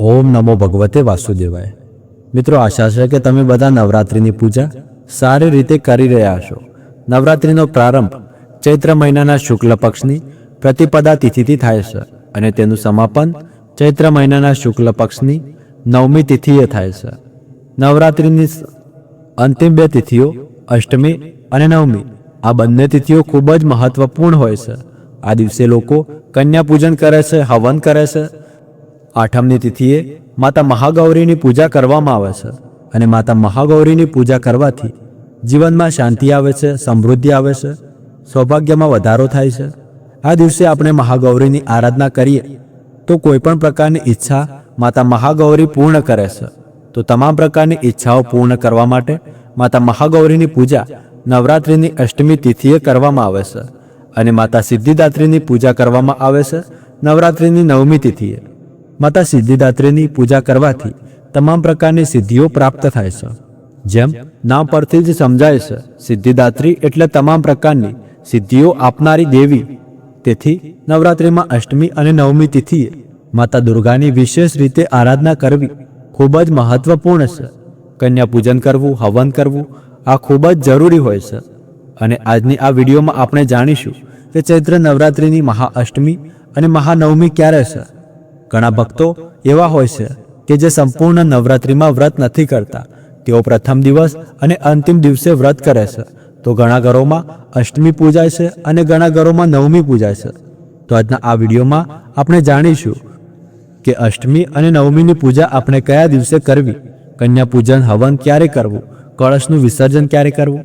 ઓમ નમો ભગવતે વાસુદેવાય। મિત્રો, આશા છે કે તમે બધા નવરાત્રિની પૂજા સારી રીતે કરી રહ્યા છો। નવરાત્રિનો પ્રારંભ ચૈત્ર મહિનાના શુક્લ પક્ષની પ્રતિપદા તિથિથી થાય છે અને તેનું સમાપન ચૈત્ર મહિનાના શુક્લ પક્ષની 9મી તિથિએ થાય છે। નવરાત્રિની અંતિમ બે તિથિઓ અષ્ટમી અને નવમી, આ બંને તિથિઓ ખૂબ જ મહત્વપૂર્ણ હોય છે। આ દિવસે લોકો કન્યા પૂજન કરે છે, હવન કરે છે। આઠમની તિથિએ માતા મહાગૌરીની પૂજા કરવામાં આવે છે અને માતા મહાગૌરીની પૂજા કરવાથી જીવનમાં શાંતિ આવે છે, સમૃદ્ધિ આવે છે, સૌભાગ્યમાં વધારો થાય છે। આ દિવસે આપણે મહાગૌરીની આરાધના કરીએ તો કોઈ પણ પ્રકારની ઈચ્છા માતા મહાગૌરી પૂર્ણ કરે છે। તો તમામ પ્રકારની ઈચ્છાઓ પૂર્ણ કરવા માટે માતા મહાગૌરીની પૂજા નવરાત્રિની અષ્ટમી તિથિએ કરવામાં આવે છે અને માતા સિદ્ધિદાત્રીની પૂજા કરવામાં આવે છે નવરાત્રિની 9મી તિથિએ। માતા સિદ્ધિદાત્રીની પૂજા કરવાથી તમામ પ્રકારની સિદ્ધિઓ પ્રાપ્ત થાય છે। જેમ નામ પરથી જ સમજાય છે, સિદ્ધિદાત્રી એટલે તમામ પ્રકારની સિદ્ધિઓ આપનારી દેવી। તેથી નવરાત્રિમાં અષ્ટમી અને 9મી તિથિએ માતા દુર્ગાની વિશેષ રીતે આરાધના કરવી ખૂબ જ મહત્વપૂર્ણ છે। કન્યા પૂજન કરવું, હવન કરવું આ ખૂબ જ જરૂરી હોય છે। અને આજની આ વિડીયોમાં આપણે જાણીશું કે ચૈત્ર નવરાત્રિની મહાઅષ્ટમી અને મહાનવમી ક્યારે છે। ઘણા ભક્તો એવા હોય છે કે જે સંપૂર્ણ નવરાત્રિમાં વ્રત નથી કરતા, તેઓ પ્રથમ દિવસ અને અંતિમ દિવસે વ્રત કરે છે। તો ઘણા ઘરોમાં અષ્ટમી પૂજાય છે અને ઘણા ઘરોમાં નવમી પૂજાય છે। તો આજના આ વિડીયોમાં આપણે જાણીશું કે અષ્ટમી અને નવમીની પૂજા આપણે કયા દિવસે કરવી, કન્યા પૂજન હવન ક્યારે કરવું, કળશનું વિસર્જન ક્યારે કરવું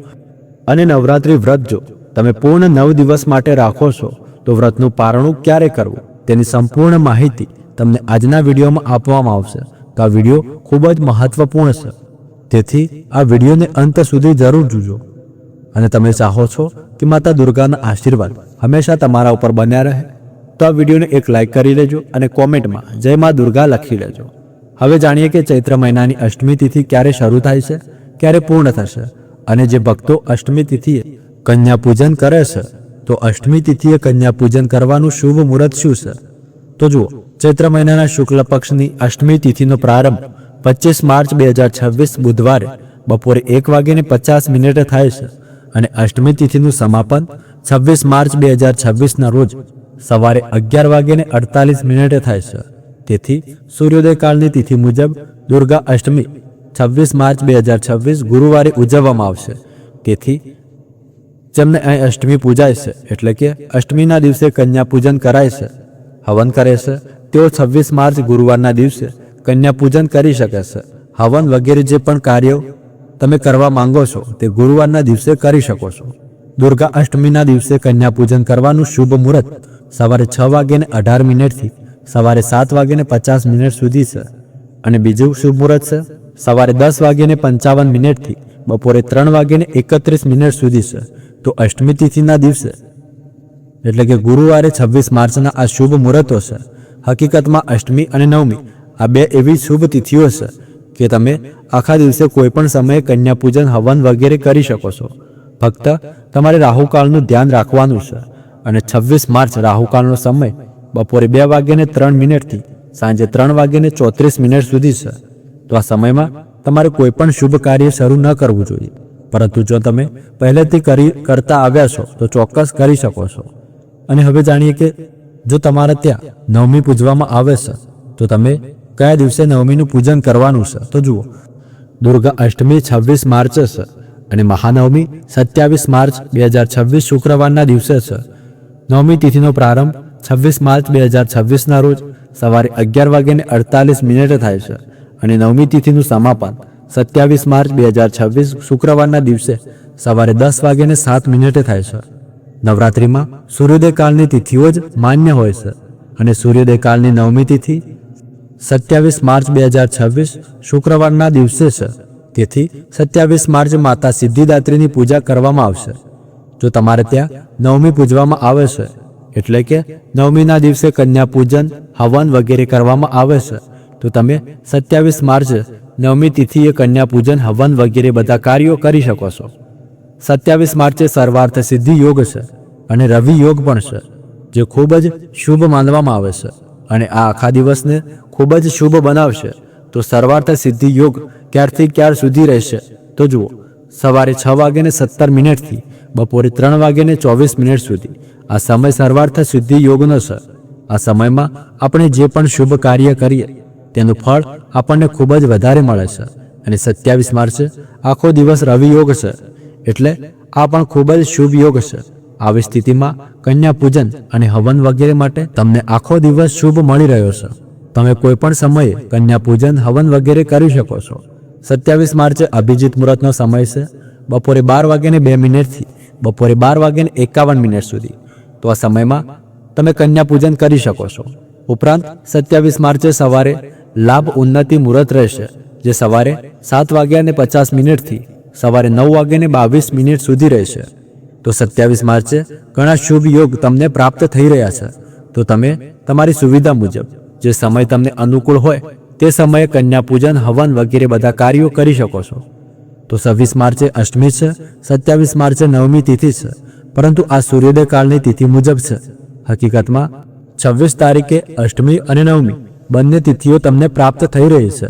અને નવરાત્રિ વ્રત જો તમે પૂર્ણ 9 દિવસ માટે રાખો છો તો વ્રતનું પારણું ક્યારે કરવું, તેની સંપૂર્ણ માહિતી તમને આજના વિડીયોમાં આપવામાં આવશે। તો આ વિડીયો ખૂબ જ મહત્વપૂર્ણ છે, તેથી આ વિડીયોને અંત સુધી જરૂર જોજો। અને તમે ચાહો છો કે માતા દુર્ગાના આશીર્વાદ હંમેશા તમારા ઉપર બન્યા રહે તો આ વિડીયોને એક લાઈક કરી લેજો અને કોમેન્ટમાં જય મા દુર્ગા લખી લેજો। હવે જાણીએ કે ચૈત્ર મહિનાની અષ્ટમી તિથિ ક્યારે શરૂ થાય છે, ક્યારે પૂર્ણ થશે અને જે ભક્તો અષ્ટમી તિથિએ કન્યા પૂજન કરે છે તો અષ્ટમી તિથિએ કન્યા પૂજન કરવાનું શુભ મુહૂર્ત શું છે। તો જુઓ, ચૈત્ર મહિનાના શુક્લ પક્ષની અષ્ટમી તિથિનો પ્રારંભ 25 માર્ચ 2026 બુધવારે બપોરે 1:50 થાય છે અને અષ્ટમી તિથિનું સમાપન 26 માર્ચ 2026ના રોજ સવારે 11:48 થાય છે। તેથી સૂર્યોદય કાળની તિથિ મુજબ દુર્ગા અષ્ટમી 26 માર્ચ 2026 ગુરુવારે ઉજવવામાં આવશે। તેથી જેમને અહીં અષ્ટમી પૂજાય છે એટલે કે અષ્ટમીના દિવસે કન્યા પૂજન કરાય છે, હવન કરે છે, તેઓ 26 માર્ચ ગુરુવારના દિવસે કન્યા પૂજન કરી શકે છે। હવન વગેરે જે પણ કાર્યો તમે કરવા માંગો છો તે ગુરુવારના દિવસે કરી શકો છો। દુર્ગા અષ્ટમીના દિવસે કન્યા પૂજન કરવાનું શુભ મુહૂર્ત સવારે 6:18 થી સવારે 7:50 સુધી છે અને બીજું શુભ મુહૂર્ત છે સવારે 10:55 થી બપોરે 3:31 સુધી છે। તો અષ્ટમી તિથિના દિવસે એટલે કે ગુરુવારે 26 માર્ચના આ શુભ મુહૂર્તો છે। હકીકતમાં અષ્ટમી અને નવમી આ બે એવી શુભ તિથિઓ છે કે તમે આખા દિવસે કોઈ પણ સમયે કન્યા પૂજન હવન વગેરે કરી શકો છો। ફક્ત તમારે રાહુકાળનું ધ્યાન રાખવાનું છે અને 26 માર્ચ રાહુકાળનો સમય બપોરે 2:03 થી સાંજે 3:34 સુધી છે। તો આ સમયમાં તમારે કોઈ પણ શુભ કાર્ય શરૂ ન કરવું જોઈએ, પરંતુ જો તમે પહેલેથી કરતા આવ્યા છો તો ચોક્કસ કરી શકો છો। અને હવે જાણીએ કે જો તમારે ત્યાં નવમી પૂજવામાં આવે છે તો તમે કયા દિવસે નવમીનું પૂજન કરવાનું છે। તો જુઓ, દુર્ગા અષ્ટમી 26 માર્ચે છે અને મહાનવમી 27 માર્ચ 2026 શુક્રવારના દિવસે છે। નવમી તિથિનો પ્રારંભ 26 માર્ચ 2026ના રોજ સવારે 11:48 થાય છે અને નવમી તિથિનું સમાપન 27 માર્ચ 2026 શુક્રવારના દિવસે સવારે 10:07 થાય છે। નવરાત્રિમાં સૂર્યોદય કાળની તિથિઓ જ માન્ય હોય છે અને સૂર્યોદય કાળની 9મી તિથિ 27 માર્ચ 2026 શુક્રવારના દિવસે છે। તેથી 27 માર્ચ માતા સિદ્ધિદાત્રીની પૂજા કરવામાં આવશે। જો તમારે ત્યાં નવમી પૂજવામાં આવે છે એટલે કે નવમીના દિવસે કન્યા પૂજન હવન વગેરે કરવામાં આવે છે તો તમે 27 માર્ચ 9મી તિથિએ કન્યા પૂજન હવન વગેરે બધા કાર્યો કરી શકો છો। 27 માર્ચે સર્વાર્થ સિદ્ધિ યોગ છે અને રવિ યોગ પણ છે, જે ખૂબ જ શુભ માનવામાં આવે છે। અને આ આખા દિવસને ખૂબ જ શુભ બનાવશે. તો સર્વાર્થ સિદ્ધિ યોગ ક્યારથી ક્યાર સુધી રહેશે તો જુઓ, સવારે 6:17 થી બપોરે 3:24 સુધી આ સમય સર્વાર્થ સિદ્ધિ યોગનો છે. આ સમયમાં આપણે જે પણ શુભ કાર્ય કરીએ તેનું ફળ આપણને ખૂબ જ વધારે મળે છે. અને 27 માર્ચે આખો દિવસ રવિ યોગ છે, એટલે આ પણ ખૂબ જ શુભ યોગ છે. આવી સ્થિતિમાં કન્યા પૂજન અને હવન વગેરે માટે તમને આખો દિવસ શુભ મળી રહ્યો છે. તમે કોઈ પણ સમયે કન્યા પૂજન હવન વગેરે કરી શકો છો. 27 માર્ચે અભિજીત મુહૂર્તનો સમય છે બપોરે 12:02 થી બપોરે 12:51 સુધી. તો આ સમયમાં તમે કન્યા પૂજન કરી શકો છો. ઉપરાંત 27 માર્ચે સવારે લાભ ઉન્નતિ મુહૂર્ત રહેશે, જે સવારે 7:50 થી સવારે 9:22 સુધી રહેશે. તો 27 માર્ચે ઘણા શુભ યોગ તમને પ્રાપ્ત થઈ રહ્યા છે. તો તમે તમારી સુવિધા મુજબ જે સમય તમને અનુકૂળ હોય તે સમયે કન્યા પૂજન હવન વગેરે બધા કાર્યો કરી શકો છો. તો 26 માર્ચે અષ્ટમી છે, 27 માર્ચે નવમી તિથિ છે, પરંતુ આ સૂર્યોદય કાળની તિથિ મુજબ છે. હકીકતમાં 26 તારીખે અષ્ટમી અને નવમી બંને તિથિઓ તમને પ્રાપ્ત થઈ રહી છે.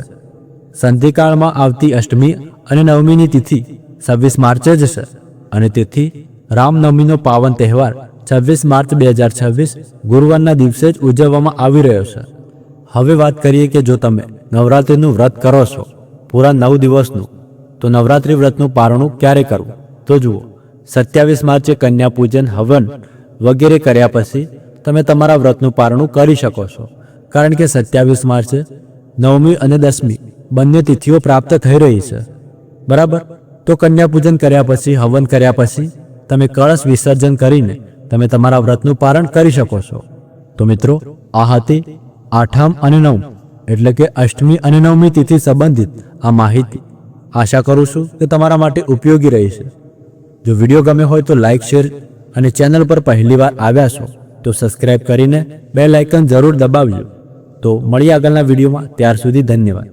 સંધિકાળમાં આવતી અષ્ટમી અને નવમીની તિથિ 26 માર્ચે જ છે, અને તેથી રામનવમીનો પાવન તહેવાર 26 માર્ચ 2026 ગુરુવારના દિવસે જ ઉજવવામાં આવી રહ્યો છે. હવે વાત કરીએ કે જો તમે નવરાત્રિનું વ્રત કરો છો પૂરા 9 દિવસનું, તો નવરાત્રિ વ્રતનું પારણું ક્યારે કરવું તો જુઓ, 27 માર્ચે કન્યા પૂજન હવન વગેરે કર્યા પછી તમે તમારા વ્રતનું પારણું કરી શકો છો. કારણ કે 27 માર્ચે નવમી અને દસમી બંને તિથિઓ પ્રાપ્ત થઈ રહી છે. બરાબર. તો કન્યા પૂજન કર્યા પછી હવન કર્યા પછી તમે કળશ વિસર્જન કરીને તમે તમારા વ્રતનું પારણ કરી શકો છો. તો મિત્રો, આ હતી 8મ અને 9મ એટલે કે અષ્ટમી અને નવમી તિથિ સંબંધિત આ માહિતી. આશા કરું છું કે તમારા માટે ઉપયોગી રહી છે. જો વિડીયો ગમે હોય તો લાઇક, શેર અને ચેનલ પર પહેલીવાર આવ્યા છો તો સબસ્ક્રાઇબ કરીને બેલ આઇકન જરૂર દબાવજો. તો મળીએ આગળના વિડીયોમાં. ત્યાર સુધી ધન્યવાદ.